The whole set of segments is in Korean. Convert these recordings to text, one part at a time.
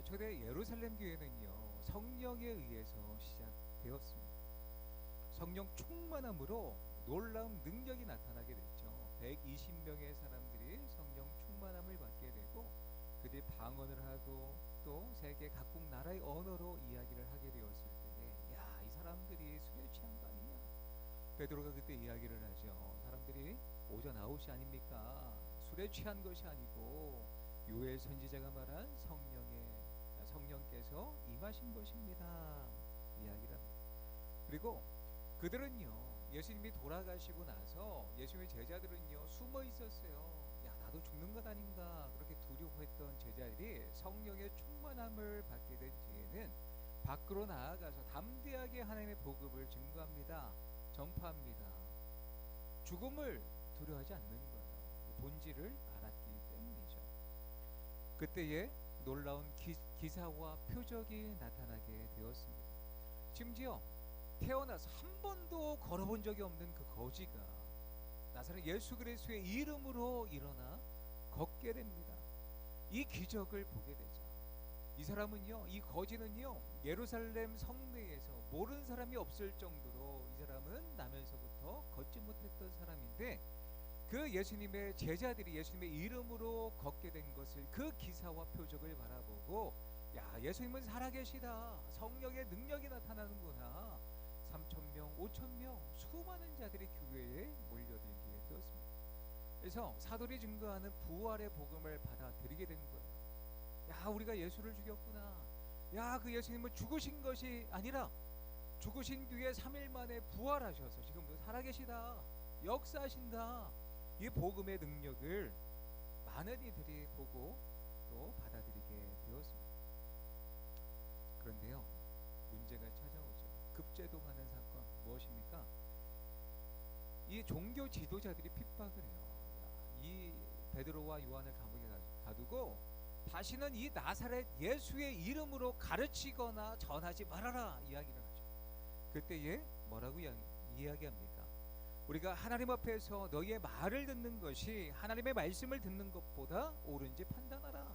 초대 예루살렘 교회는요, 성령에 의해서 시작되었습니다. 성령 충만함으로 놀라운 능력이 나타나게 됐죠. 120명의 사람들이 성령 충만함을 받게 되고 그들이 방언을 하고 또 세계 각국 나라의 언어로 이야기를 하게 되었을 때에 야, 이 사람들이 술에 취한 거 아니냐? 베드로가 그때 이야기를 하죠. 사람들이 오전 아웃이 아닙니까? 술에 취한 것이 아니고 요엘 선지자가 말한 성령께서 임하신 것입니다. 이야기를 합니다. 그리고 그들은요, 예수님이 돌아가시고 나서 예수님의 제자들은요 숨어 있었어요. 야, 나도 죽는 것 아닌가 그렇게 두려워했던 제자들이 성령의 충만함을 받게 된 뒤에는 밖으로 나아가서 담대하게 하나님의 복음을 증거합니다. 전파합니다. 죽음을 두려워하지 않는 거예요. 본질을 알았기 때문이죠. 그때에 놀라운 기사와 표적이 나타나게 되었습니다. 심지어 태어나서 한 번도 걸어본 적이 없는 그 거지가 나사렛 예수 그리스도의 이름으로 일어나 걷게 됩니다. 이 기적을 보게 되죠. 이 사람은요, 이 거지는요, 예루살렘 성내에서 모르는 사람이 없을 정도로 이 사람은 나면서부터 걷지 못했던 사람인데 그 예수님의 제자들이 예수님의 이름으로 걷게 된 것을 그 기사와 표적을 바라보고 야, 예수님은 살아계시다. 성령의 능력이 나타나는구나. 3,000명, 5,000명 수많은 자들이 교회에 몰려들게 되었습니다. 그래서 사도들이 증거하는 부활의 복음을 받아들이게 된 거예요. 야, 우리가 예수를 죽였구나. 야, 그 예수님은 죽으신 것이 아니라 죽으신 뒤에 3일 만에 부활하셔서 지금도 살아계시다. 역사하신다. 이 복음의 능력을 많은 이들이 보고 또 받아들이게 되었습니다. 그런데요, 문제가 찾아오죠. 급제동하는 사건 무엇입니까? 이 종교 지도자들이 핍박을 해요. 이 베드로와 요한을 감옥에 가두고 다시는 이 나사렛 예수의 이름으로 가르치거나 전하지 말아라 이야기를 하죠. 그때에 뭐라고 이야기합니까? 우리가 하나님 앞에서 너희의 말을 듣는 것이 하나님의 말씀을 듣는 것보다 옳은지 판단하라.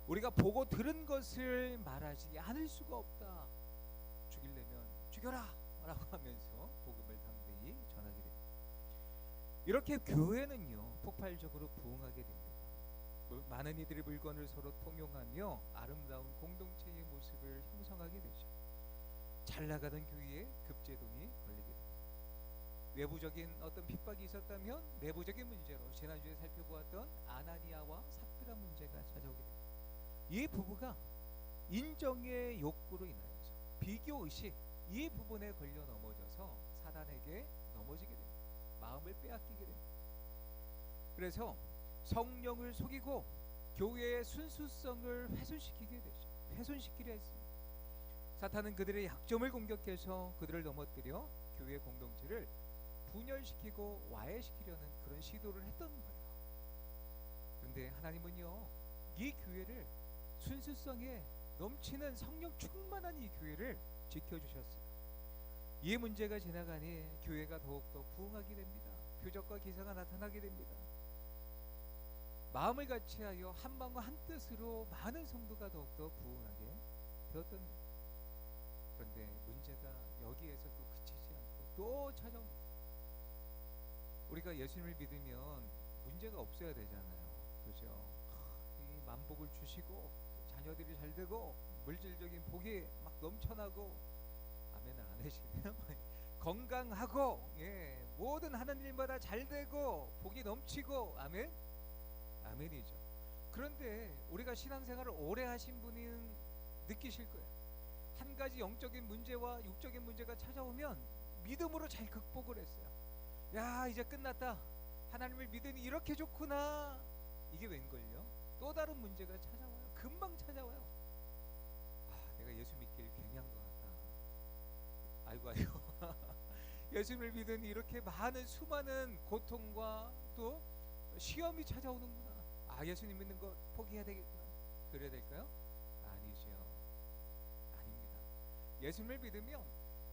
우리가 보고 들은 것을 말하지 않을 수가 없다. 죽이려면 죽여라 라고 하면서 복음을 담대히 전하게 됩니다. 이렇게 교회는요 폭발적으로 부흥하게 됩니다. 많은 이들이 물건을 서로 통용하며 아름다운 공동체의 모습을 형성하게 되죠. 잘 나가던 교회에 급제동이 걸리게 됩니다. 외부적인 어떤 핍박이 있었다면 내부적인 문제로 지난주에 살펴보았던 아나니아와 삽비라 문제가 찾아오게 됩니다. 이 부부가 인정의 욕구로 인하여서 비교의식 이 부분에 걸려 넘어져서 사단에게 넘어지게 됩니다. 마음을 빼앗기게 됩니다. 그래서 성령을 속이고 교회의 순수성을 훼손시키게 되죠. 훼손시키려 했습니다. 사탄은 그들의 약점을 공격해서 그들을 넘어뜨려 교회 공동체를 분열시키고 와해시키려는 그런 시도를 했던 거예요. 그런데 하나님은요, 이 교회를 순수성에 넘치는 성령 충만한 이 교회를 지켜주셨어요. 이 문제가 지나가니 교회가 더욱더 부흥하게 됩니다. 표적과 기사가 나타나게 됩니다. 마음을 같이하여 한 마음과 한 뜻으로 많은 성도가 더욱더 부흥하게 되었던 겁니다. 그런데 문제가 여기에서 또 그치지 않고 또 찾아옵니다. 우리가 예수님을 믿으면 문제가 없어야 되잖아요. 그죠? 이 만복을 주시고 자녀들이 잘 되고 물질적인 복이 막 넘쳐나고 아멘을 안 하시네요. 건강하고 예, 모든 하는 일마다 잘 되고 복이 넘치고 아멘? 아멘이죠. 그런데 우리가 신앙생활을 오래 하신 분은 느끼실 거예요. 한 가지 영적인 문제와 육적인 문제가 찾아오면 믿음으로 잘 극복을 했어요. 야, 이제 끝났다. 하나님을 믿으니 이렇게 좋구나. 이게 웬걸요? 또 다른 문제가 찾아와요. 금방 찾아와요. 아, 내가 예수 믿기를 괜히 한 것 같다. 아이고 예수님을 믿으니 이렇게 많은 수많은 고통과 또 시험이 찾아오는구나. 아, 예수님 믿는 거 포기해야 되겠구나. 그래야 될까요? 아니죠. 아닙니다. 예수님을 믿으면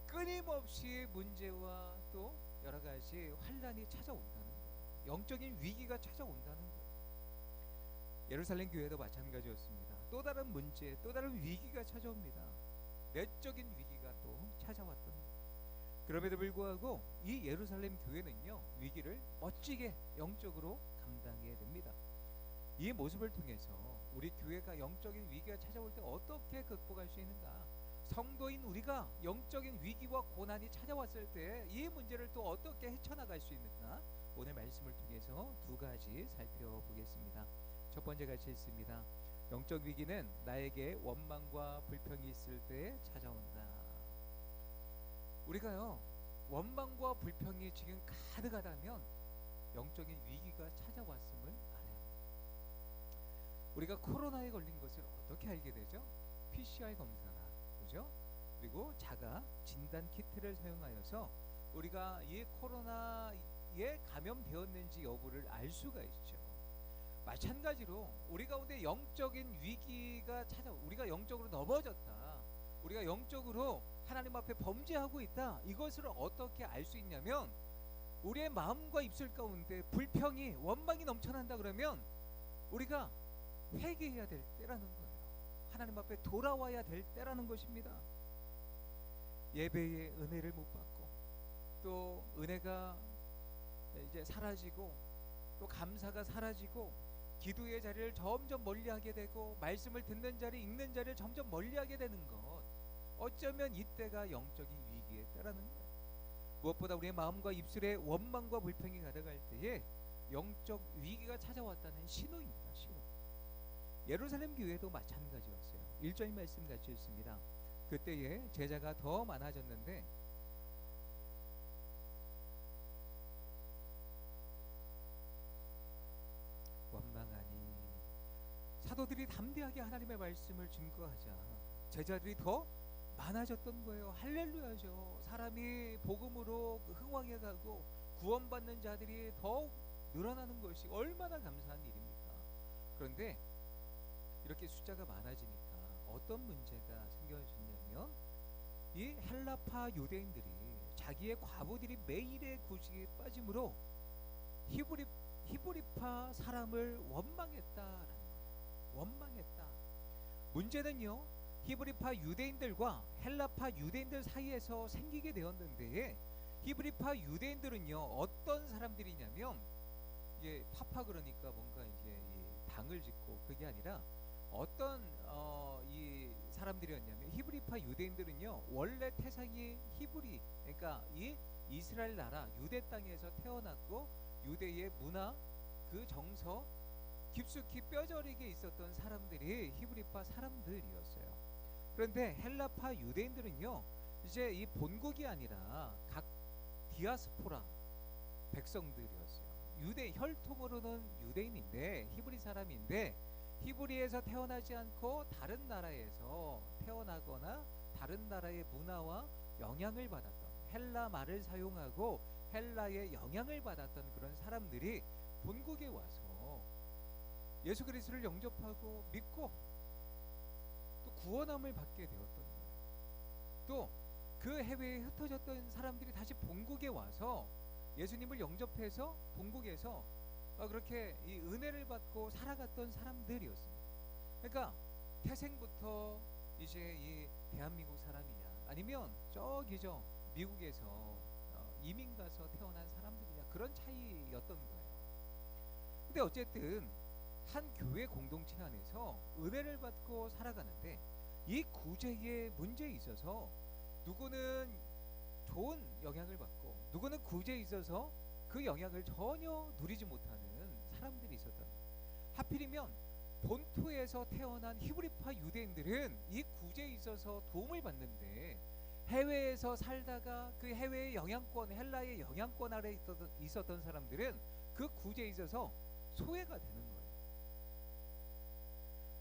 끊임없이 문제와 또 여러 가지 환란이 찾아온다는 거예요. 영적인 위기가 찾아온다는 거예요. 예루살렘 교회도 마찬가지였습니다. 또 다른 문제, 또 다른 위기가 찾아옵니다. 내적인 위기가 또 찾아왔던 거예요. 그럼에도 불구하고 이 예루살렘 교회는요, 위기를 멋지게 영적으로 감당해야 됩니다. 이 모습을 통해서 우리 교회가 영적인 위기가 찾아올 때 어떻게 극복할 수 있는가? 성도인 우리가 영적인 위기와 고난이 찾아왔을 때 이 문제를 또 어떻게 헤쳐나갈 수 있는가? 오늘 말씀을 통해서 두 가지 살펴보겠습니다. 첫 번째 가치 있습니다. 영적 위기는 나에게 원망과 불평이 있을 때 찾아온다. 우리가요, 원망과 불평이 지금 가득하다면 영적인 위기가 찾아왔음을 알아야 합니다. 우리가 코로나에 걸린 것을 어떻게 알게 되죠? PCR 검사나, 그죠? 그리고 자가 진단 키트를 사용하여서 우리가 이 코로나에 감염되었는지 여부를 알 수가 있죠. 마찬가지로 우리 가운데 영적인 위기가 우리가 영적으로 넘어졌다, 우리가 영적으로 하나님 앞에 범죄하고 있다, 이것을 어떻게 알 수 있냐면 우리의 마음과 입술 가운데 불평이, 원망이 넘쳐난다 그러면 우리가 회개해야 될 때라는 거예요. 하나님 앞에 돌아와야 될 때라는 것입니다. 예배의 은혜를 못 받고, 또 은혜가 이제 사라지고, 또 감사가 사라지고, 기도의 자리를 점점 멀리하게 되고, 말씀을 듣는 자리, 읽는 자리를 점점 멀리하게 되는 것, 어쩌면 이때가 영적인 위기의 때라는 거예요. 무엇보다 우리의 마음과 입술에 원망과 불평이 가득할 때에 영적 위기가 찾아왔다는 신호입니다. 신호. 예루살렘 교회도 마찬가지였어요. 1절 말씀 같이 읽습니다. 그때에 제자가 더 많아졌는데 원망하니, 사도들이 담대하게 하나님의 말씀을 증거하자 제자들이 더 많아졌던 거예요. 할렐루야죠. 사람이 복음으로 흥왕해 가고 구원받는 자들이 더욱 늘어나는 것이 얼마나 감사한 일입니까? 그런데 이렇게 숫자가 많아지니까 어떤 문제가 생겨졌냐면, 이 헬라파 유대인들이 자기의 과부들이 매일의 구직에 빠짐으로 히브리파 사람을 원망했다라는 거예요. 원망했다. 문제는요, 히브리파 유대인들과 헬라파 유대인들 사이에서 생기게 되었는데, 히브리파 유대인들은요 어떤 사람들이냐면, 이게 파파 그러니까 뭔가 이제 이 당을 짓고, 그게 아니라 어떤 이 사람들이었냐면, 히브리파 유대인들은요 원래 태생이 히브리, 그러니까 이 이스라엘 나라 유대 땅에서 태어났고 유대의 문화, 그 정서 깊숙이 뼈저리게 있었던 사람들이 히브리파 사람들이었어요. 그런데 헬라파 유대인들은요 이제 이 본국이 아니라 각 디아스포라 백성들이었어요. 유대 혈통으로는 유대인인데, 히브리 사람인데, 히브리에서 태어나지 않고 다른 나라에서 태어나거나 다른 나라의 문화와 영향을 받았던, 헬라 말을 사용하고 헬라의 영향을 받았던 그런 사람들이 본국에 와서 예수 그리스도를 영접하고 믿고 또 구원함을 받게 되었던 거예요. 또 그 해외에 흩어졌던 사람들이 다시 본국에 와서 예수님을 영접해서 본국에서 그렇게 이 은혜를 받고 살아갔던 사람들이었습니다. 그러니까 태생부터 이제 이 대한민국 사람이냐, 아니면 저기죠 미국에서 이민 가서 태어난 사람들이냐, 그런 차이였던 거예요. 근데 어쨌든 한 교회 공동체 안에서 은혜를 받고 살아가는데, 이 구제의 문제에 있어서 누구는 좋은 영향을 받고 누구는 구제에 있어서 그 영향을 전혀 누리지 못하는 사람들이 있었다. 하필이면 본토에서 태어난 히브리파 유대인들은 이 구제에 있어서 도움을 받는데, 해외에서 살다가 그 해외의 영향권, 헬라의 영향권 아래 있었던 사람들은 그 구제에 있어서 소외가 되는 거예요.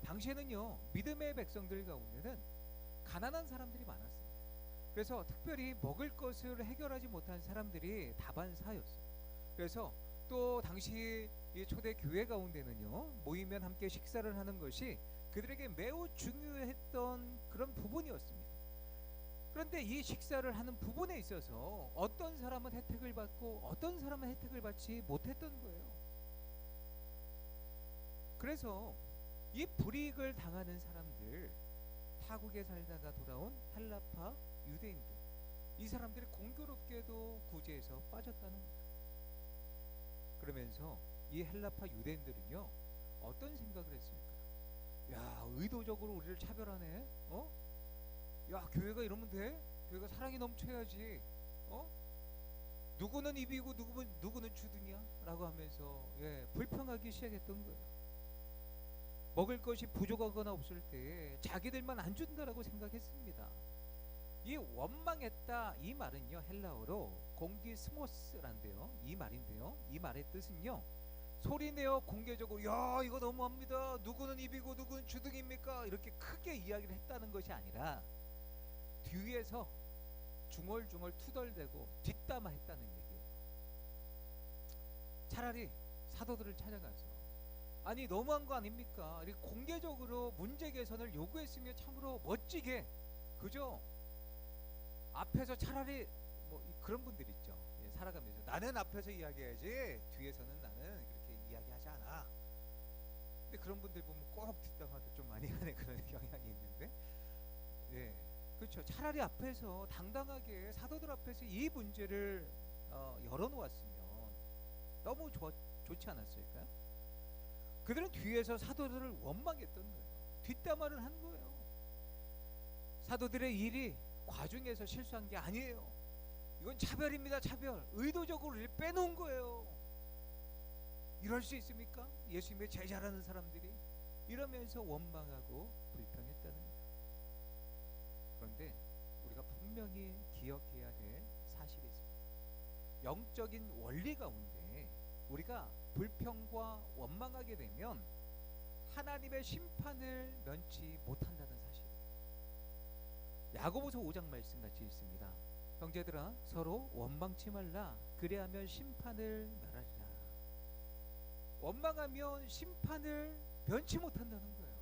당시에는요 믿음의 백성들 가운데는 가난한 사람들이 많았습니다. 그래서 특별히 먹을 것을 해결하지 못한 사람들이 다반사였어요. 그래서 또 당시 이 초대 교회 가운데는요 모이면 함께 식사를 하는 것이 그들에게 매우 중요했던 그런 부분이었습니다. 그런데 이 식사를 하는 부분에 있어서 어떤 사람은 혜택을 받고 어떤 사람은 혜택을 받지 못했던 거예요. 그래서 이 불이익을 당하는 사람들, 타국에 살다가 돌아온 헬라파 유대인들, 이 사람들이 공교롭게도 구제에서 빠졌다는 거예요. 그러면서 이 헬라파 유대인들은요, 어떤 생각을 했을까? 야, 의도적으로 우리를 차별하네. 야, 교회가 이러면 돼? 교회가 사랑이 넘쳐야지. 어? 누구는 입이고 누구는 주둥이야? 라고 하면서 불평하기 시작했던 거예요. 먹을 것이 부족하거나 없을 때 자기들만 안 준다라고 생각했습니다. 이 원망했다, 이 말은요, 헬라어로 공기스모스란데요, 이 말인데요, 이 말의 뜻은요, 소리내어 공개적으로 야, 이거 너무합니다, 누구는 입이고 누구는 주둥입니까, 이렇게 크게 이야기를 했다는 것이 아니라 뒤에서 중얼중얼 투덜대고 뒷담화 했다는 얘기예요. 차라리 사도들을 찾아가서 아니 너무한 거 아닙니까, 이렇게 공개적으로 문제 개선을 요구했으면 참으로 멋지게, 그죠? 앞에서 차라리 뭐 그런 분들 있죠. 살아가면서 나는 앞에서 이야기해야지 뒤에서는 나는 그렇게 이야기하지 않아. 근데 그런 분들 보면 꼭 뒷담화도 좀 많이 하는 그런 경향이 있는데, 그렇죠. 차라리 앞에서 당당하게 사도들 앞에서 이 문제를 열어놓았으면 너무 좋지 않았을까요? 그들은 뒤에서 사도들을 원망했던 거예요. 뒷담화를 한 거예요. 사도들의 일이 과중에서 실수한 게 아니에요. 이건 차별입니다. 차별. 의도적으로 빼놓은 거예요. 이럴 수 있습니까? 예수님의 제자라는 사람들이 이러면서 원망하고 불평했다는 거예요. 그런데 우리가 분명히 기억해야 될 사실이 있습니다. 영적인 원리 가운데 우리가 불평과 원망하게 되면 하나님의 심판을 면치 못한다는 사실이에요. 야고보서 5장 말씀 같이 있습니다. 형제들아, 서로 원망치 말라. 그래야면 심판을 멸하리라. 원망하면 심판을 면치 못한다는 거예요.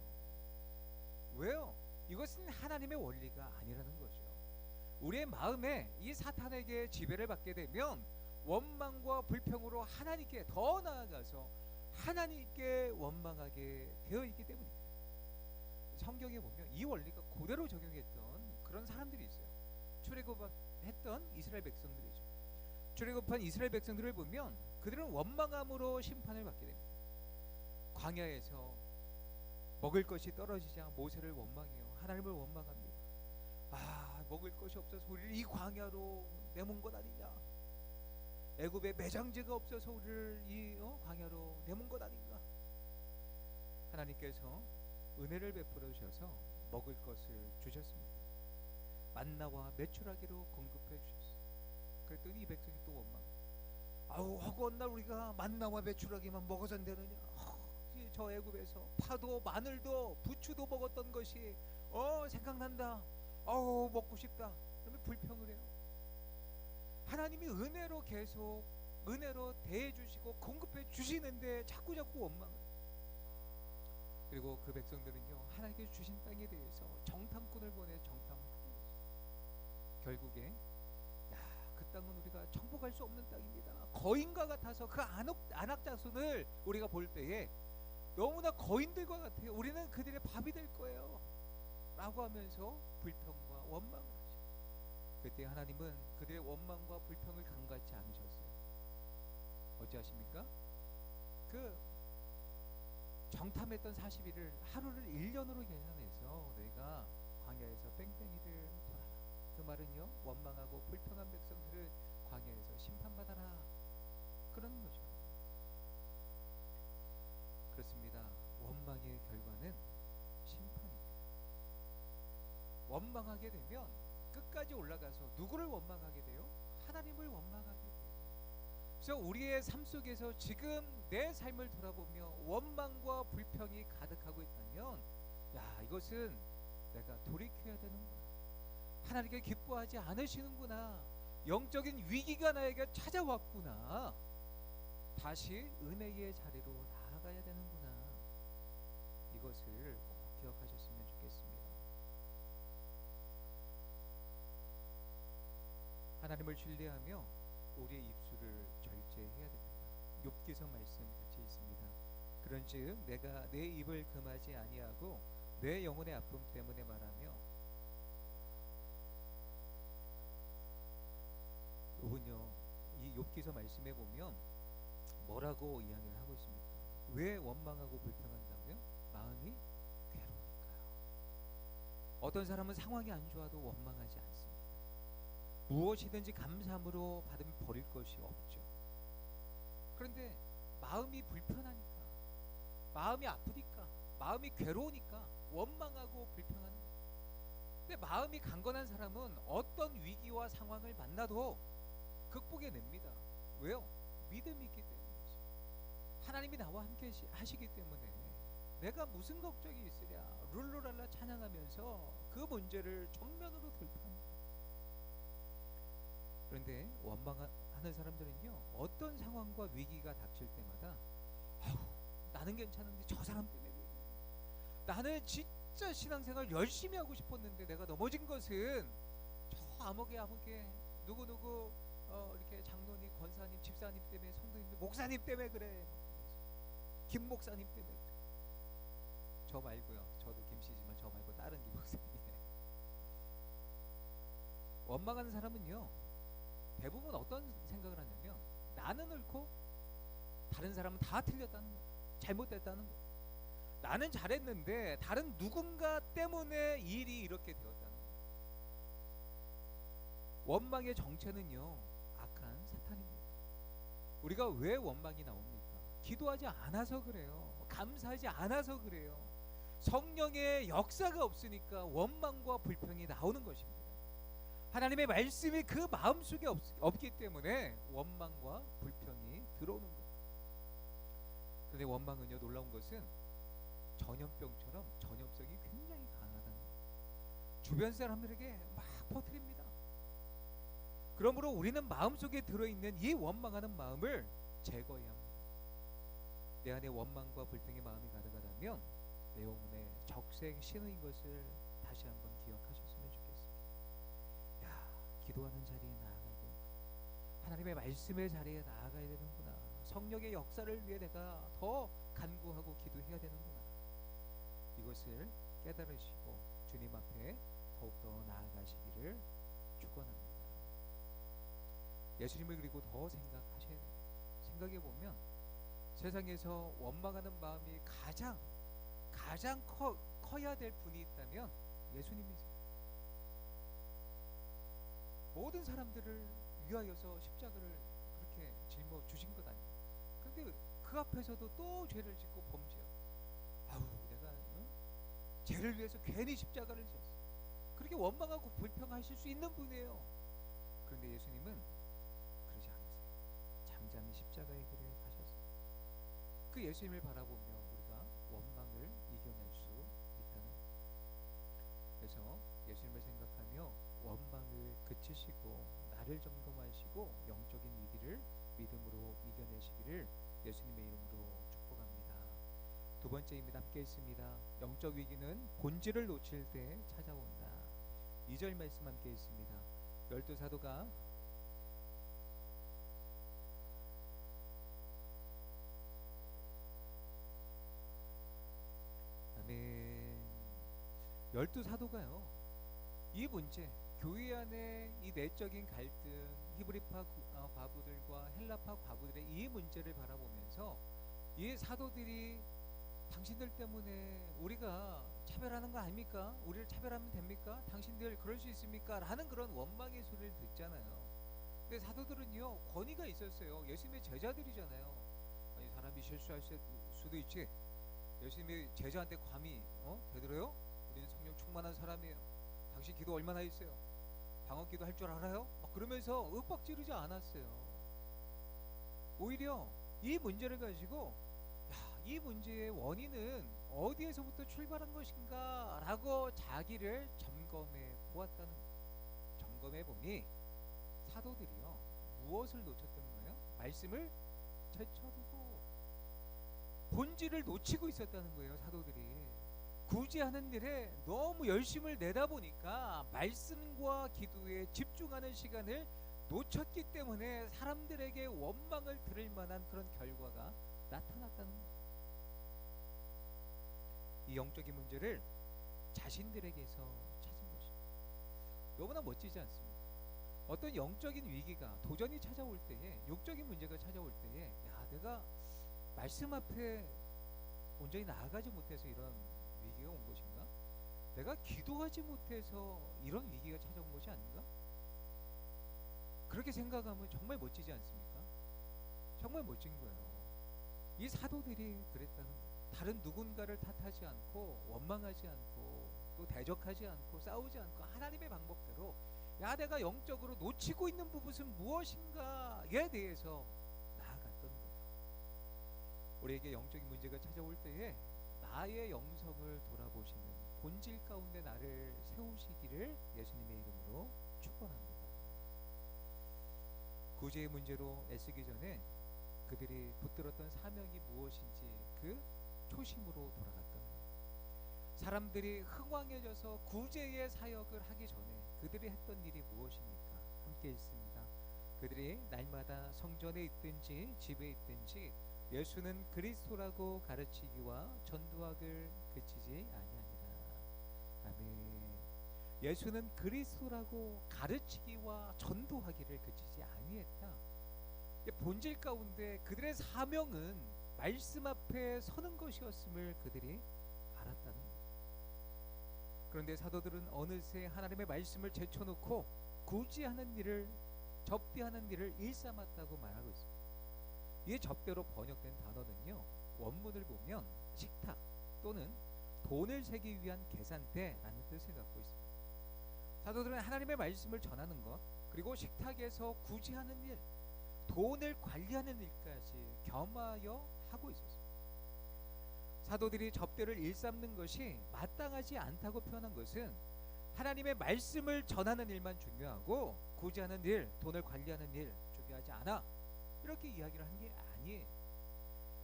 왜요? 이것은 하나님의 원리가 아니라는 거죠. 우리의 마음에 이 사탄에게 지배를 받게 되면 원망과 불평으로 하나님께 더 나아가서 하나님께 원망하게 되어 있기 때문입니다. 성경에 보면 이 원리가 그대로 적용했던 그런 사람들이 있어요. 출애굽했던 이스라엘 백성들이죠. 출애굽한 이스라엘 백성들을 보면 그들은 원망함으로 심판을 받게 됩니다. 광야에서 먹을 것이 떨어지자 모세를 원망해요. 하나님을 원망합니다. 먹을 것이 없어서 우리를 이 광야로 내몬 것 아니냐. 애굽에 매장지가 없어서 우리를 이 광야로 내몬 것 아닌가. 하나님께서 은혜를 베풀어 주셔서 먹을 것을 주셨습니다. 만나와 메추라기로 공급해 주셨어요. 그랬더니 이 백성이 또 원망. 허구한 날 우리가 만나와 메추라기만 먹어선 되느냐. 저 애굽에서 파도, 마늘도, 부추도 먹었던 것이 생각난다. 먹고 싶다. 그러면 불평을 해요. 하나님이 은혜로 계속 은혜로 대해 주시고 공급해 주시는데 자꾸 원망을 해요. 그리고 그 백성들은요, 하나님께서 주신 땅에 대해서 정탐꾼을 보내 정탐을 하는 거죠. 결국에 그 땅은 우리가 정복할 수 없는 땅입니다. 거인과 같아서 그 안악 자손을 우리가 볼 때에 너무나 거인들과 같아요. 우리는 그들의 밥이 될 거예요. 라고 하면서 불평과 원망을 하죠. 그때 하나님은 그들의 원망과 불평을 간과하지 않으셨어요. 어찌하십니까? 그 정탐했던 40일을 하루를 1년으로 계산해서 너희가 광야에서 뺑뺑이를 돌아라. 그 말은요, 원망하고 불평한 백성들을 광야에서 심판받아라, 그런 거죠. 그렇습니다. 원망의 결과는 심판입니다. 원망하게 되면 끝까지 올라가서 누구를 원망하게 돼요? 하나님을 원망하게 돼요. 그래서 우리의 삶 속에서 지금 내 삶을 돌아보며 원망과 불평이 가득하고 있다면, 이것은 내가 돌이켜야 되는구나. 하나님께 기뻐하지 않으시는구나. 영적인 위기가 나에게 찾아왔구나. 다시 은혜의 자리로 나아가야 되는구나. 이것을 꼭 기억하셨으면 좋겠습니다. 하나님을 신뢰하며 우리의 입술을 절제해야 됩니다. 욥기서 말씀 같이 있습니다. 그런즉 내가 내 입을 금하지 아니하고 내 영혼의 아픔 때문에 말하며. 욥은요, 이 욥기서 말씀해 보면 뭐라고 이야기를 하고 있습니까? 왜 원망하고 불평한다고요? 마음이 괴로우니까요. 어떤 사람은 상황이 안 좋아도 원망하지 않습니다. 무엇이든지 감사함으로 받으면 버릴 것이 없죠. 그런데 마음이 불편하니까, 마음이 아프니까, 마음이 괴로우니까 원망하고 불평하는 거예요. 근데 마음이 강건한 사람은 어떤 위기와 상황을 만나도 극복해냅니다. 왜요? 믿음이 있기 때문이죠. 하나님이 나와 함께 하시기 때문에 내가 무슨 걱정이 있으랴 룰루랄라 찬양하면서 그 문제를 정면으로 돌파합니다. 그런데 원망하는 사람들은요, 어떤 상황과 위기가 닥칠 때마다 아우, 나는 괜찮은데 저 사람 때문에 그래. 나는 진짜 신앙생활 열심히 하고 싶었는데 내가 넘어진 것은 저 아무개 누구누구 이렇게 장로님, 권사님, 집사님 때문에, 성도님들, 목사님 때문에 그래. 김 목사님 때문에 그래. 저 말고요. 저도 김씨지만 저 말고 다른 김 목사님. 원망하는 사람은요, 대부분 어떤 생각을 하냐면 나는 옳고 다른 사람은 다 틀렸다는 거예요. 잘못됐다는 거예요. 나는 잘했는데 다른 누군가 때문에 일이 이렇게 되었다는 거예요. 원망의 정체는요, 악한 사탄입니다. 우리가 왜 원망이 나옵니까? 기도하지 않아서 그래요. 감사하지 않아서 그래요. 성령의 역사가 없으니까 원망과 불평이 나오는 것입니다. 하나님의 말씀이 그 마음속에 없기 때문에 원망과 불평이 들어오는 거예요. 그런데 원망은요, 놀라운 것은 전염병처럼 전염성이 굉장히 강하다는 거예요. 주변 사람들에게 막 퍼뜨립니다. 그러므로 우리는 마음속에 들어있는 이 원망하는 마음을 제거해야 합니다. 내 안에 원망과 불평의 마음이 가득하다면 내 영혼에 적색 신의 것을 다시 한번 기억하셨으면 좋겠습니다. 야, 기도하는 자리에 나아가야 되는구나. 하나님의 말씀의 자리에 나아가야 되는구나. 성령의 역사를 위해 내가 더 간구하고 기도해야 되는구나. 이것을 깨달으시고 주님 앞에 더욱더 나아가시기를 축원합니다. 예수님을 그리고 더 생각하셔야 돼요. 생각해 보면 세상에서 원망하는 마음이 가장 커야 될 분이 있다면 예수님이세요. 모든 사람들을 위하여서 십자가를 그렇게 짊어 주신 것 아니에요. 그런데 그 앞에서도 또 죄를 짓고 범죄하고, 아우 내가 죄를 위해서 괜히 십자가를 졌어. 그렇게 원망하고 불평하실 수 있는 분이에요. 그런데 예수님은 그러지 않으세요. 잠잠히 십자가의 길을 가셔서 그 예수님을 바라보며 우리가 원망을 이겨낼 수 있다는 거예요. 그래서 예수님을 생각하며 원망을 그치시고 나를 점검하시고 영적인 위기를 믿음으로 이겨내시기를 예수님의 이름으로 축복합니다. 두 번째입니다. 함께 있습니다. 영적 위기는 본질을 놓칠 때 찾아온다. 2절 말씀 함께 있습니다. 12사도가 아멘. 12사도가요, 이 문제, 교회 안에 이 내적인 갈등, 히브리파 과부들과 헬라파 과부들의 이 문제를 바라보면서 이 사도들이 당신들 때문에 우리가 차별하는 거 아닙니까? 우리를 차별하면 됩니까? 당신들 그럴 수 있습니까? 라는 그런 원망의 소리를 듣잖아요. 근데 사도들은요, 권위가 있었어요. 예수님의 제자들이잖아요. 아니, 사람이 실수할 수도 있지. 예수님의 제자한테 감히 되들어요? 우리는 성령 충만한 사람이에요. 당신 기도 얼마나 했어요? 방언 기도 할 줄 알아요? 막 그러면서 윽박지르지 않았어요. 오히려 이 문제를 가지고 이 문제의 원인은 어디에서부터 출발한 것인가 라고 자기를 점검해 보았다는 거예요. 점검해 보니 사도들이요, 무엇을 놓쳤던 거예요? 말씀을 제쳐두고 본질을 놓치고 있었다는 거예요. 사도들이 굳이 하는 일에 너무 열심을 내다 보니까 말씀과 기도에 집중하는 시간을 놓쳤기 때문에 사람들에게 원망을 들을 만한 그런 결과가 나타났다는 거예요. 이 영적인 문제를 자신들에게서 찾은 것입니다. 너무나 멋지지 않습니까? 어떤 영적인 위기가 도전이 찾아올 때에, 육적인 문제가 찾아올 때에, 야, 내가 말씀 앞에 온전히 나아가지 못해서 이런 위기가 온 것인가? 내가 기도하지 못해서 이런 위기가 찾아온 것이 아닌가? 그렇게 생각하면 정말 멋지지 않습니까? 정말 멋진 거예요. 이 사도들이 그랬다는 거예요. 다른 누군가를 탓하지 않고, 원망하지 않고, 또 대적하지 않고, 싸우지 않고, 하나님의 방법대로, 야, 내가 영적으로 놓치고 있는 부분은 무엇인가에 대해서 나아갔던 거예요. 우리에게 영적인 문제가 찾아올 때에 나의 영성을 돌아보시는 본질 가운데 나를 세우시기를 예수님의 이름으로 축원합니다. 구제의 문제로 애쓰기 전에 그들이 붙들었던 사명이 무엇인지 그 초심으로 돌아갔던 거예요. 사람들이 흥왕해져서 구제의 사역을 하기 전에 그들이 했던 일이 무엇입니까? 함께 읽습니다. 그들이 날마다 성전에 있든지 집에 있든지 예수는 그리스도라고 가르치기와 전도하기를 그치지 아니하니라. 아멘. 예수는 그리스도라고 가르치기와 전도하기를 그치지 아니했다. 본질 가운데 그들의 사명은 말씀 앞에 서는 것이었음을 그들이 알았다는 것. 그런데 사도들은 어느새 하나님의 말씀을 제쳐놓고 구제하는 일을, 접대하는 일을 일삼았다고 말하고 있습니다. 이 접대로 번역된 단어는요, 원문을 보면 식탁 또는 돈을 세기 위한 계산대라는 뜻을 갖고 있습니다. 사도들은 하나님의 말씀을 전하는 것, 그리고 식탁에서 구제하는 일, 돈을 관리하는 일까지 겸하여 하고 있었습니다. 사도들이 접대를 일삼는 것이 마땅하지 않다고 표현한 것은 하나님의 말씀을 전하는 일만 중요하고 구제하는 일, 돈을 관리하는 일 중요하지 않아, 이렇게 이야기를 한 게 아니에요.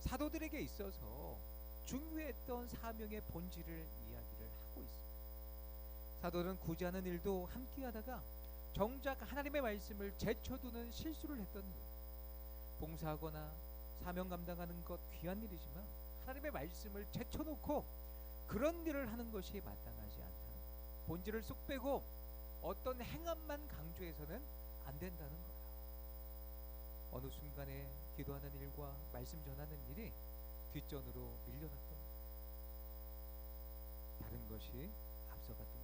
사도들에게 있어서 중요했던 사명의 본질을 이야기를 하고 있습니다. 사도는 구제하는 일도 함께 하다가 정작 하나님의 말씀을 제쳐두는 실수를 했던 거예요. 봉사하거나 사명 감당하는 것 귀한 일이지만 하나님의 말씀을 제쳐놓고 그런 일을 하는 것이 마땅하지 않다는 거예요. 본질을 쏙 빼고 어떤 행함만 강조해서는 안 된다는 거예요. 어느 순간에 기도하는 일과 말씀 전하는 일이 뒷전으로 밀려났던 거예요. 다른 것이 앞서갔던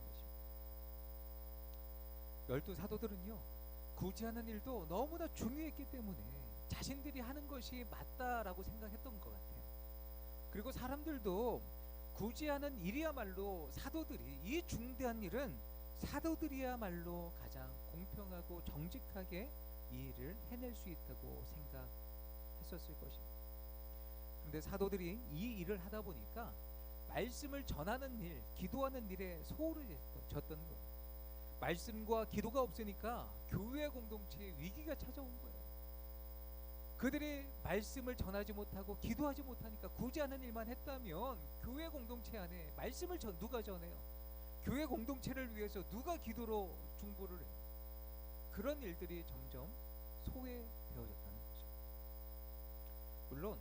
것입니다. 12사도들은요, 구제하는 일도 너무나 중요했기 때문에 자신들이 하는 것이 맞다라고 생각했던 것 같아요. 그리고 사람들도 구제하는 일이야말로, 사도들이, 이 중대한 일은 사도들이야말로 가장 공평하고 정직하게 이 일을 해낼 수 있다고 생각했었을 것입니다. 그런데 사도들이 이 일을 하다 보니까 말씀을 전하는 일, 기도하는 일에 소홀해졌던 거예요. 말씀과 기도가 없으니까 교회 공동체에 위기가 찾아온 거예요. 그들이 말씀을 전하지 못하고 기도하지 못하니까 구제하는 일만 했다면 교회 공동체 안에 말씀을 누가 전해요? 교회 공동체를 위해서 누가 기도로 중보를 해요? 그런 일들이 점점 소외되어졌다는 거죠. 물론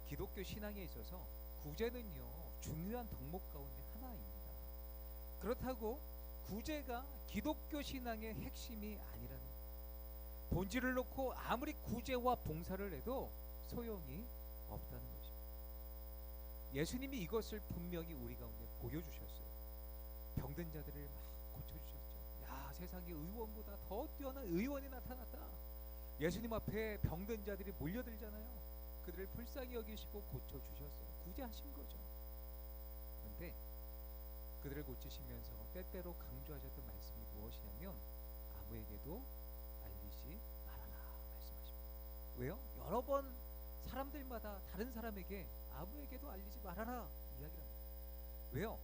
기독교 신앙에 있어서 구제는요, 중요한 덕목 가운데 하나입니다. 그렇다고 구제가 기독교 신앙의 핵심이 아니라는 거예요. 본질을 놓고 아무리 구제와 봉사를 해도 소용이 없다는 것입니다. 예수님이 이것을 분명히 우리 가운데 보여주셨어요. 병든 자들을 막 고쳐주셨죠. 야, 세상에 의원보다 더 뛰어난 의원이 나타났다. 예수님 앞에 병든 자들이 몰려들잖아요. 그들을 불쌍히 여기시고 고쳐주셨어요. 구제하신 거죠. 그런데 그들을 고치시면서 때때로 강조하셨던 말씀이 무엇이냐면 아무에게도 알리지 말아라 말씀하십니다. 왜요? 여러 번 사람들마다 다른 사람에게 아무에게도 알리지 말아라 이야기를 합니다. 왜요?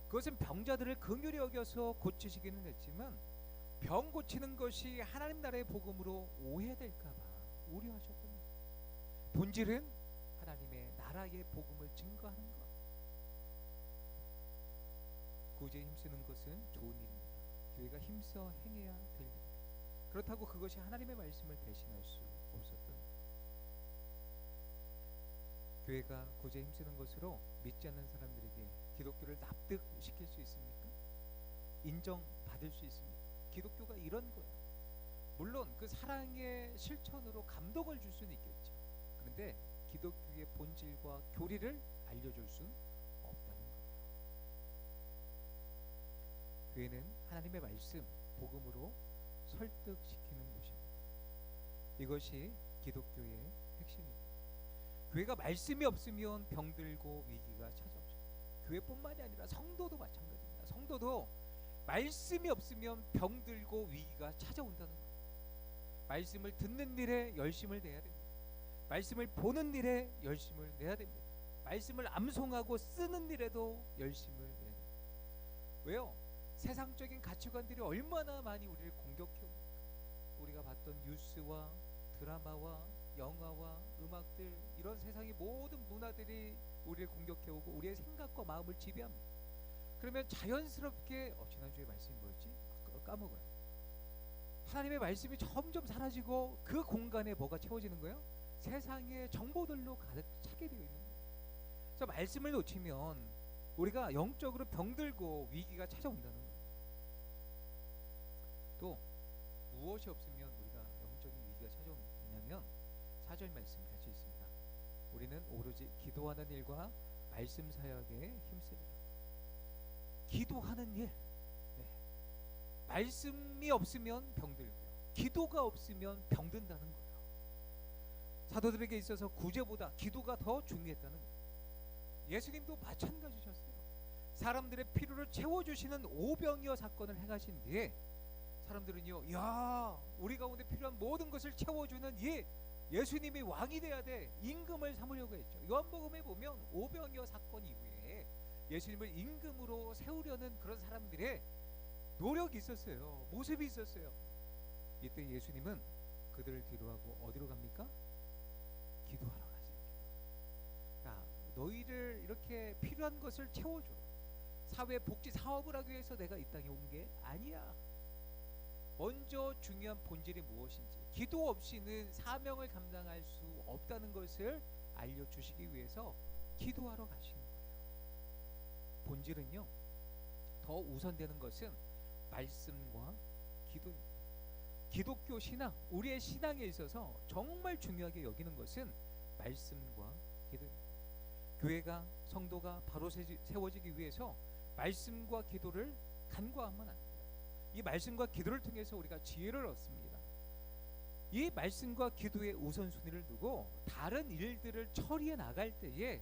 그것은 병자들을 긍휼히 여겨서 고치시기는 했지만 병 고치는 것이 하나님 나라의 복음으로 오해될까봐 우려하셨던 거예요. 본질은 하나님의 나라의 복음을 증거하는 것. 구제에 힘쓰는 것은 좋은 일입니다. 교회가 힘써 행해야 될 일입니다. 그렇다고 그것이 하나님의 말씀을 대신할 수 없었던 거예요. 교회가 구제에 힘쓰는 것으로 믿지 않는 사람들에게 기독교를 납득시킬 수 있습니까? 인정받을 수 있습니까? 기독교가 이런 거야. 물론 그 사랑의 실천으로 감동을 줄 수는 있겠죠. 그런데 기독교의 본질과 교리를 알려줄 수는 없다는 거예요. 교회는 하나님의 말씀, 복음으로 설득시키는 곳입니다. 이것이 기독교의 핵심입니다. 교회가 말씀이 없으면 병들고 위기가 찾아오죠. 교회뿐만이 아니라 성도도 마찬가지입니다. 성도도 말씀이 없으면 병들고 위기가 찾아온다는 거예요. 말씀을 듣는 일에 열심을 내야 됩니다. 말씀을 보는 일에 열심을 내야 됩니다. 말씀을 암송하고 쓰는 일에도 열심을 내야 됩니다. 왜요? 세상적인 가치관들이 얼마나 많이 우리를 공격해옵니까? 우리가 봤던 뉴스와 드라마와 영화와 음악들, 이런 세상의 모든 문화들이 우리를 공격해오고 우리의 생각과 마음을 지배합니다. 그러면 자연스럽게 지난주에 말씀이 뭐였지? 까먹어요. 하나님의 말씀이 점점 사라지고 그 공간에 뭐가 채워지는 거예요? 세상의 정보들로 가득 차게 되어 있는 거예요. 그래서 말씀을 놓치면 우리가 영적으로 병들고 위기가 찾아온다는 거예요. 또 무엇이 없으면 우리가 영적인 위기가 찾아오냐면 4절 말씀 같이 있습니다. 우리는 오로지 기도하는 일과 말씀 사역에 힘쓰리라. 기도하는 일. 네. 말씀이 없으면 병들고요. 기도가 없으면 병든다는 거예요. 사도들에게 있어서 구제보다 기도가 더 중요했다는 거예요. 예수님도 마찬가지셨어요. 사람들의 필요를 채워주시는 오병이어 사건을 행하신 뒤에 사람들은요, 야, 우리 가운데 필요한 모든 것을 채워주는 예수님이 왕이 돼야 돼, 임금을 삼으려고 했죠. 요한복음에 보면 오병이어 사건 이후에 예수님을 임금으로 세우려는 그런 사람들의 노력이 있었어요. 모습이 있었어요. 이때 예수님은 그들을 뒤로하고 어디로 갑니까? 기도하러 가세요. 야, 너희를 이렇게 필요한 것을 채워줘. 사회 복지 사업을 하기 위해서 내가 이 땅에 온 게 아니야. 먼저 중요한 본질이 무엇인지, 기도 없이는 사명을 감당할 수 없다는 것을 알려주시기 위해서 기도하러 가시는 거예요. 본질은요, 더 우선되는 것은 말씀과 기도입니다. 기독교 신앙, 우리의 신앙에 있어서 정말 중요하게 여기는 것은 말씀과 기도입니다. 교회가, 성도가 바로 세워지기 위해서 말씀과 기도를 간과하면 안 돼요. 이 말씀과 기도를 통해서 우리가 지혜를 얻습니다. 이 말씀과 기도의 우선순위를 두고 다른 일들을 처리해 나갈 때에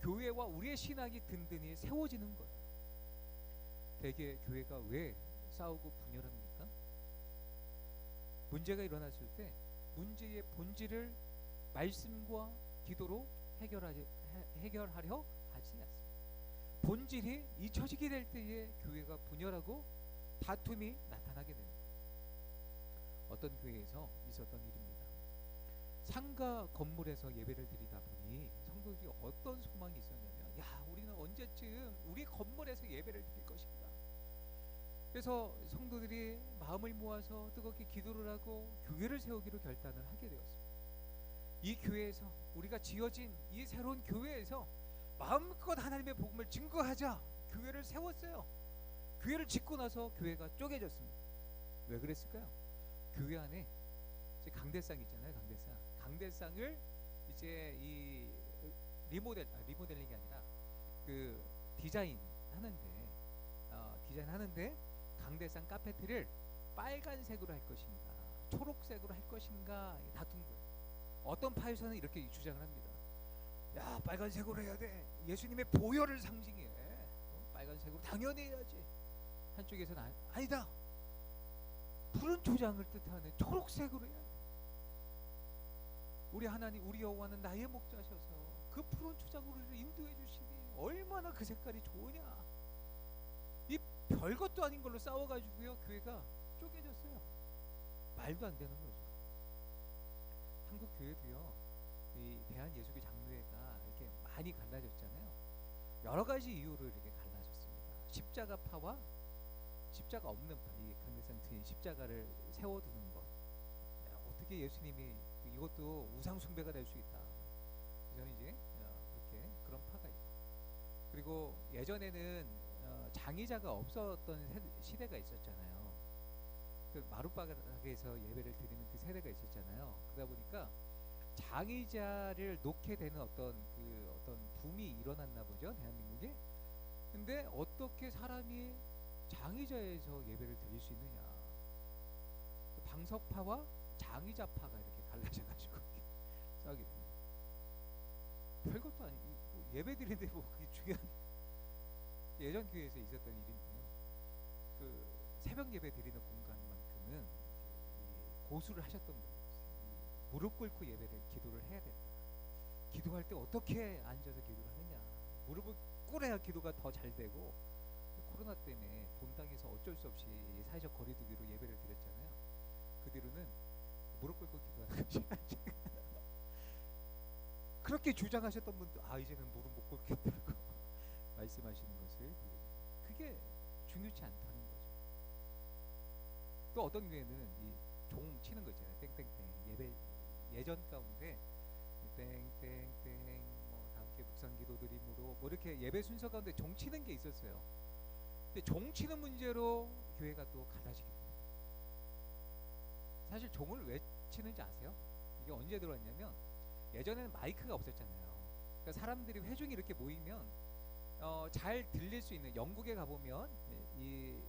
교회와 우리의 신앙이 든든히 세워지는 거예요. 대개 교회가 왜 싸우고 분열합니까? 문제가 일어났을 때 문제의 본질을 말씀과 기도로 해결하려 하지 않습니다. 본질이 잊혀지게 될 때에 교회가 분열하고 다툼이 나타나게 됩니다. 어떤 교회에서 있었던 일입니다. 상가 건물에서 예배를 드리다 보니 성도들이 어떤 소망이 있었냐면, 야, 우리는 언제쯤 우리 건물에서 예배를 드릴 것인가. 그래서 성도들이 마음을 모아서 뜨겁게 기도를 하고 교회를 세우기로 결단을 하게 되었습니다. 이 교회에서, 우리가 지어진 이 새로운 교회에서 마음껏 하나님의 복음을 증거하자 교회를 세웠어요. 교회를 짓고 나서 교회가 쪼개졌습니다. 왜 그랬을까요? 교회 안에 이제 강대상 있잖아요. 강대상을 이제 이 리모델링이 아니라 그 디자인 하는데 강대상 카페트를 빨간색으로 할 것인가 초록색으로 할 것인가 다툰 거예요. 어떤 파에서는 이렇게 주장을 합니다. 야, 빨간색으로 해야 돼. 예수님의 보혈을 상징해. 빨간색으로 당연히 해야지. 한쪽에서는 아니다. 푸른 초장을 뜻하는 초록색으로 해야 돼. 우리 하나님, 우리 여호와는 나의 목자셔서 그 푸른 초장으로 인도해 주시니 얼마나 그 색깔이 좋으냐. 이 별것도 아닌 걸로 싸워가지고요, 교회가 쪼개졌어요. 말도 안 되는 거죠. 한국 교회도요, 이 대한예수교 장로회가 이렇게 많이 갈라졌잖아요. 여러 가지 이유로 이렇게 갈라졌습니다. 십자가파와 십자가 없는 파, 이 강대상 트인 십자가를 세워두는 것. 어떻게 예수님이 이것도 우상 숭배가 될 수 있다. 그래서 이제 그렇게 그런 파가 있고, 그리고 예전에는 장의자가 없었던 시대가 있었잖아요. 그 마룻바닥에서 예배를 드리는 그 세대가 있었잖아요. 그러다 보니까 장의자를 놓게 되는 어떤 붐이 일어났나 보죠, 대한민국에. 근데 어떻게 사람이 장의자에서 예배를 드릴 수 있느냐? 방석파와 장의자파가 이렇게 갈라져가지고 싸우게 됩니다. 별것도 아니고 뭐 예배 드리는데 뭐 그게 중요한. 예전 교회에서 있었던 일인데요. 그 새벽 예배 드리는 공간만큼은 이 고수를 하셨던 분이 있어요. 무릎 꿇고 예배를 기도를 해야 된다. 기도할 때 어떻게 앉아서 기도를 하느냐? 무릎을 꿇어야 기도가 더 잘 되고. 코로나 때문에 본당에서 어쩔 수 없이 사회적 거리두기로 예배를 드렸잖아요. 그 뒤로는 무릎 꿇고 기도하는 것이 그렇게 주장하셨던 분도 이제는 무릎 못 꿇겠다고 말씀하시는 것을 그게 중요치 않다는 거죠. 또 어떤 교회는 이 종 치는 거 있잖아요. 땡땡땡 예배 예전 가운데 땡땡땡 뭐 다 함께 묵상 기도 드림으로 뭐 이렇게 예배 순서 가운데 종 치는 게 있었어요. 근데 종 치는 문제로 교회가 또 갈라지게 됩니다. 사실 종을 왜 치는지 아세요? 이게 언제 들어왔냐면 예전에는 마이크가 없었잖아요. 그러니까 사람들이 회중이 이렇게 모이면 잘 들릴 수 있는, 영국에 가보면 이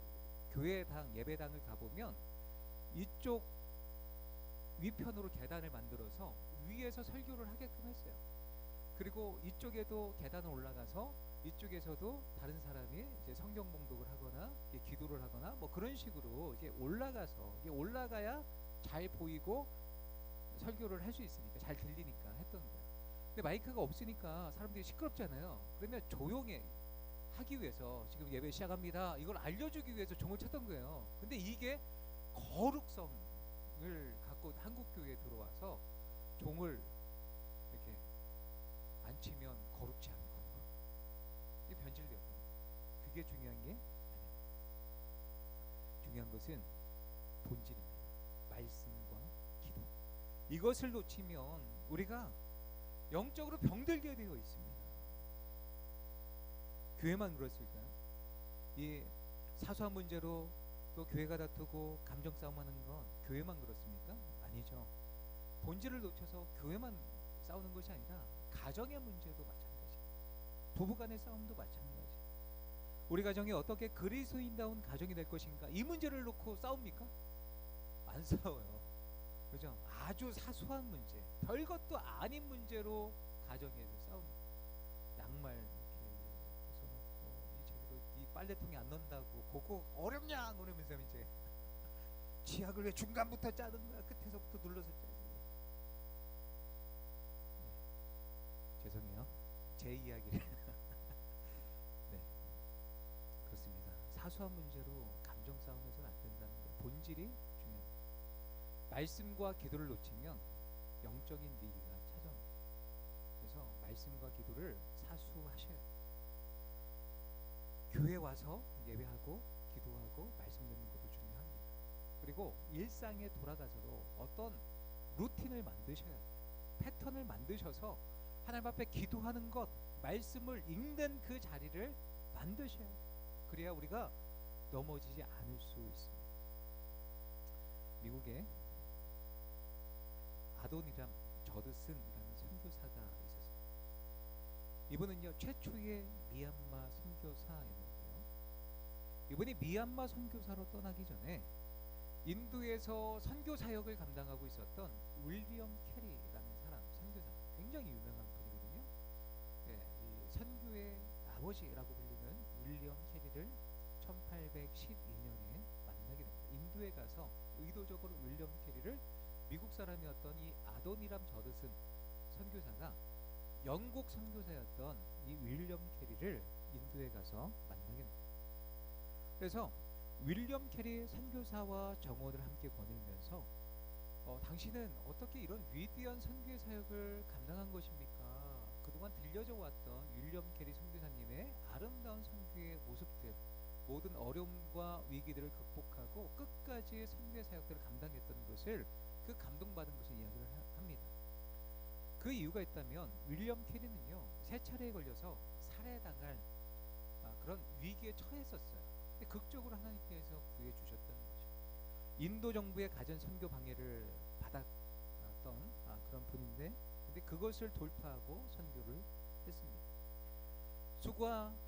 교회당 예배당을 가보면 이쪽 위편으로 계단을 만들어서 위에서 설교를 하게끔 했어요. 그리고 이쪽에도 계단을 올라가서 이쪽에서도 다른 사람이 이제 성경 봉독을 하거나 기도를 하거나 뭐 그런 식으로 이제 올라가서 이게 올라가야 잘 보이고 설교를 할 수 있으니까 잘 들리니까 했던 거예요. 근데 마이크가 없으니까 사람들이 시끄럽잖아요. 그러면 조용히 하기 위해서 지금 예배 시작합니다, 이걸 알려주기 위해서 종을 쳤던 거예요. 근데 이게 거룩성을 갖고 한국 교회에 들어와서 종을 이렇게 안 치면 거룩지 않고 이게 변질되었던 거예요. 그게 중요한 게 아니에요. 중요한 것은 본질입니다. 말씀과 기도. 이것을 놓치면 우리가 영적으로 병들게 되어 있습니다. 교회만 그렇을까요? 이 사소한 문제로 또 교회가 다투고 감정 싸움하는 건 교회만 그렇습니까? 아니죠. 본질을 놓쳐서 교회만 싸우는 것이 아니라 가정의 문제도 마찬가지, 부부간의 싸움도 마찬가지. 우리 가정이 어떻게 그리스도인다운 가정이 될 것인가, 이 문제를 놓고 싸웁니까? 안 싸워요. 그죠? 아주 사소한 문제, 별것도 아닌 문제로 가정에서 싸웁니다. 양말 이렇게 벗어놓고 이 제대로 이 빨래통에 안 넣는다고 그거 어렵냐 그러면서 이제 지약을 왜 중간부터 짜는 거야, 끝에서부터 눌러서 짜지. 죄송해요, 제 이야기를 네, 그렇습니다. 사소한 문제로 감정 싸움에서는 안 된다는 거예요. 본질이 중요합니다. 말씀과 기도를 놓치면 영적인 위기가 찾아옵니다. 그래서 말씀과 기도를 사수하셔야 돼요. 교회 와서 예배하고 기도하고 말씀 듣는 것도 중요합니다. 그리고 일상에 돌아가서도 어떤 루틴을 만드셔야 돼요. 패턴을 만드셔서 하나님 앞에 기도하는 것, 말씀을 읽는 그 자리를 만드셔야 돼요. 그래야 우리가 넘어지지 않을 수 있습니다. 미국에 아도니람 저드슨이라는 선교사가 있었습니다. 이분은요 최초의 미얀마 선교사였는데요, 이분이 미얀마 선교사로 떠나기 전에 인도에서 선교 사역을 감당하고 있었던 윌리엄 캐리라는 사람, 선교사, 굉장히 유명한 분이거든요. 예, 이 선교의 아버지라고 불리는 윌리엄 캐리를 1812년에 만나게 됩니다. 인도에 가서 의도적으로 윌리엄 캐리를, 미국 사람이었던 이 아도니람 저드슨 선교사가 영국 선교사였던 이 윌리엄 캐리를 인도에 가서 만나게 됩니다. 그래서 윌리엄 캐리 선교사와 정원을 함께 거닐면서 당신은 어떻게 이런 위대한 선교의 사역을 감당한 것입니까? 그동안 들려져 왔던 윌리엄 캐리 선교사님의 아름다운 선교의 모습들, 모든 어려움과 위기들을 극복하고 끝까지 선교의 사역들을 감당했던 것을, 그 감동받은 것을 이야기를 합니다. 그 이유가 있다면 윌리엄 캐리는요 3차례에 걸려서 살해당할 그런 위기에 처했었어요. 근데 극적으로 하나님께서 구해 주셨다는 거죠. 인도 정부의 가전 선교 방해를 받았던 그런 분인데, 근데 그것을 돌파하고 선교를 했습니다.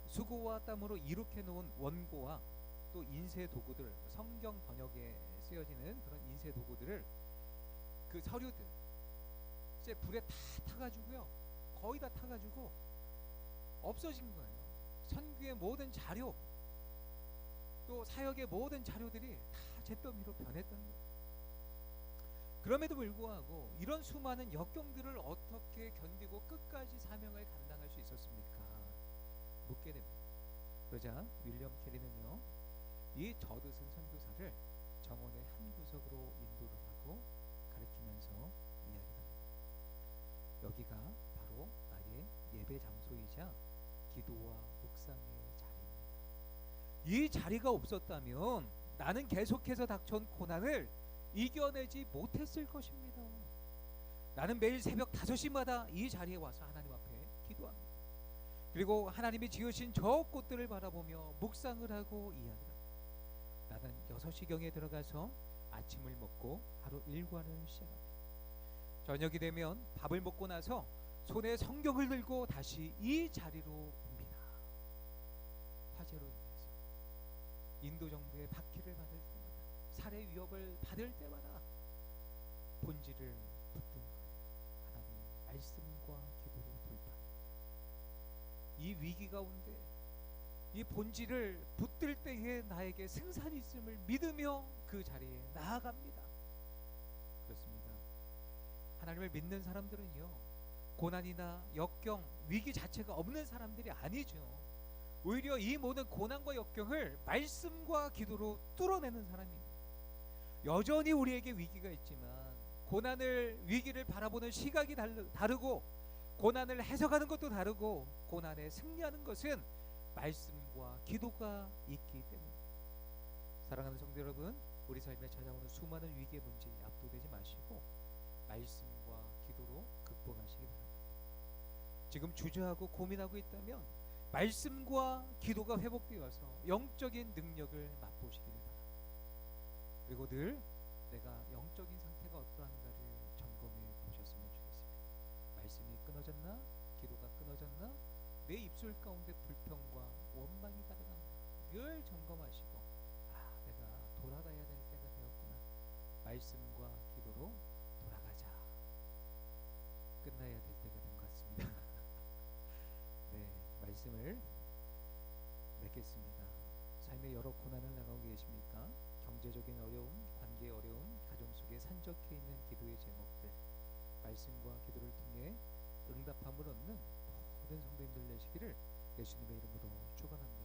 수고와 땀으로 이룩해 놓은 원고와 또 인쇄 도구들, 성경 번역에 쓰여지는 그런 인쇄 도구들을, 그 서류들 이제 불에 다 타가지고요, 거의 다 타가지고 없어진 거예요. 선교의 모든 자료, 또 사역의 모든 자료들이 다 잿더미로 변했던 거예요. 그럼에도 불구하고 이런 수많은 역경들을 어떻게 견디고 끝까지 사명을 감당할 수 있었습니까? 묻게 됩니다. 그러자 윌리엄 캐리는요, 이 젖으신 선교사를 정원의 한 구석으로 인도를 하고 가르치면서 이야기합니다. 여기가 바로 나의 예배 장소이자 기도와 묵상의 자리입니다. 이 자리가 없었다면 나는 계속해서 닥쳐온 고난을 이겨내지 못했을 것입니다. 나는 매일 새벽 5시마다 이 자리에 와서 하나님 앞에 기도합니다. 그리고 하나님이 지으신 저 꽃들을 바라보며 묵상을 하고 이야기합니다. 나는 6시경에 들어가서 아침을 먹고 하루 일과를 시작합니다. 저녁이 되면 밥을 먹고 나서 손에 성경을 들고 다시 이 자리로 옵니다. 화재로 인해서 인도 정부의 박해를 받을 때마다, 살해 위협을 받을 때마다 본질을 붙든 거예요. 하나님 말씀과 기도로 돌파합니다. 이 위기 가운데 이 본질을 붙들 때에 나에게 승산이 있음을 믿으며 그 자리에 나아갑니다. 그렇습니다. 하나님을 믿는 사람들은요, 고난이나 역경, 위기 자체가 없는 사람들이 아니죠. 오히려 이 모든 고난과 역경을 말씀과 기도로 뚫어내는 사람입니다. 여전히 우리에게 위기가 있지만 고난을, 위기를 바라보는 시각이 다르고 고난을 해석하는 것도 다르고 고난에 승리하는 것은 말씀과 기도가 있기 때문입니다. 사랑하는 성도 여러분, 우리 삶에 찾아오는 수많은 위기의 문제에 압도되지 마시고 말씀과 기도로 극복하시기 바랍니다. 지금 주저하고 고민하고 있다면 말씀과 기도가 회복되어서 영적인 능력을 맛보시기를 바랍니다. 그리고 늘 내가 영적인 상태가 어떠한가를 점검해 보셨으면 좋겠습니다. 말씀이 끊어졌나? 기도가 끊어졌나? 내 입술 가운데 불평과 원망이 가득한가? 늘 점검하시고, 내가 돌아가야 될 때가 되었구나. 말씀과 기도로 돌아가자. 끝나야 될 때가 된 것 같습니다. 네, 말씀을 맺겠습니다. 삶의 여러 고난을 나가고 계십니까? 경제적인 어려움, 관계의 어려움, 가정 속에 산적해 있는 기도의 제목들, 말씀과 기도를 통해 응답함을 얻는 모든 성도님들 되시기를 예수님의 이름으로 축원합니다.